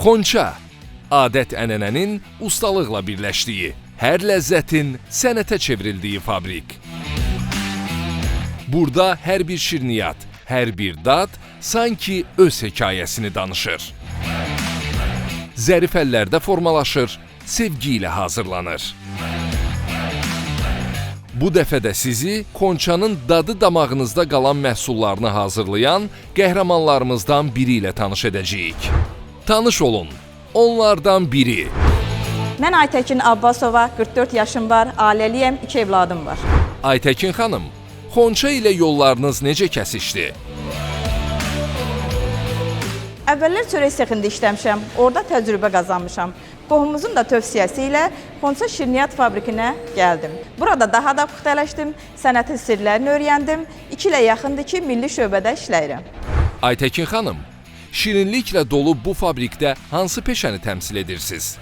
Xonça, adət-ənənənin ustalıqla birləşdiyi, hər ləzzətin sənətə çevrildiyi fabrik. Burada hər bir şirniyyat, hər bir dad sanki öz hekayəsini danışır. Zərif əllərdə formalaşır, sevgi ilə hazırlanır. Bu dəfə də sizi Xonçanın dadı damağınızda qalan məhsullarını hazırlayan qəhrəmanlarımızdan biri ilə tanış edəcəyik. Tanış olun, onlardan biri. Mən Aytəkin Abbasova, 44 yaşım var, ailəliyəm, 2 evladım var. Aytəkin xanım, Xonça ilə yollarınız necə kəsişdi? Əvvəllər çörək sexində işləmişəm, orada təcrübə qazanmışam. Qohumumuzun da tövsiyəsi ilə Xonça şirniyyat fabrikinə gəldim. Burada daha da puxtələşdim, sənətin sirlərini öyrəndim. 2 ilə yaxındır ki, milli şöbədə işləyirəm. Aytəkin xanım, şirinliklə dolu bu fabrikdə hansı peşəni təmsil edirsiniz?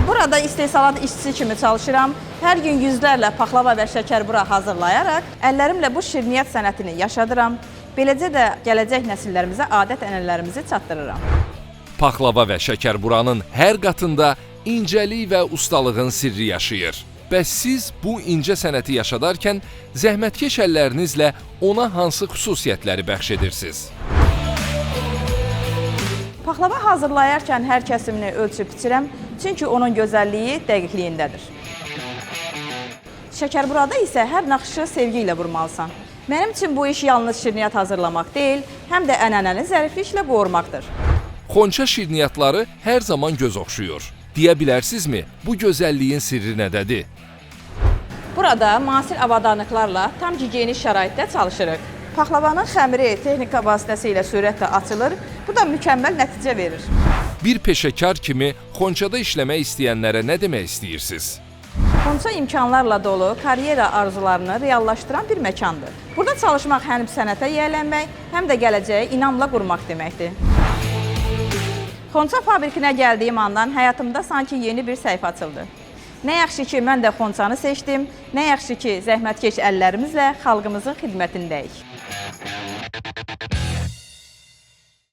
Burada istehsalat işçisi kimi çalışıram. Hər gün yüzlərlə paxlava və şəkərbura hazırlayaraq əllərimlə bu şirniyyat sənətini yaşadıram. Beləcə də gələcək nəsillərimizə adət-ənənələrimizi çatdırıram. Paxlava və şəkərburanın hər qatında incəlik və ustalığın sirri yaşayır. Bəs siz bu incə sənəti yaşadarkən zəhmətkeş əllərinizlə ona hansı xüsusiyyətləri bəxş edirsiniz? Paxlava hazırlayarkən hər kəsimini ölçüb biçirəm, çünki onun gözəlliyi dəqiqliyindədir. Şəkərburada isə hər naxışı sevgi ilə vurmalısan. Mənim üçün bu iş yalnız şirniyyat hazırlamaq deyil, həm də ənənəni zərifliklə qorumaqdır. Xonça şirniyyatları hər zaman göz oxşuyur. Deyə bilərsinizmi, bu gözəlliyin sirri nədədir? Burada müasir avadanlıqlarla tam gigiyenik şəraitdə çalışırıq. Paxlavanın xəmiri texnika vasitəsilə sürətlə açılır, bu da mükəmməl nəticə verir. Bir peşəkar kimi Xonçada işləmək istəyənlərə nə demək istəyirsiniz? Xonça imkanlarla dolu, karyera arzularını reallaşdıran bir məkandır. Burada çalışmaq həm sənətə yiyələnmək, həm də gələcəyə inamla qurmaq deməkdir. Xonça fabrikinə gəldiyim andan həyatımda sanki yeni bir səhifə açıldı. Nə yaxşı ki, mən də Xonçanı seçdim, nə yaxşı ki, zəhmətkeş əllərimizlə xalqımızın xidmətindəyik.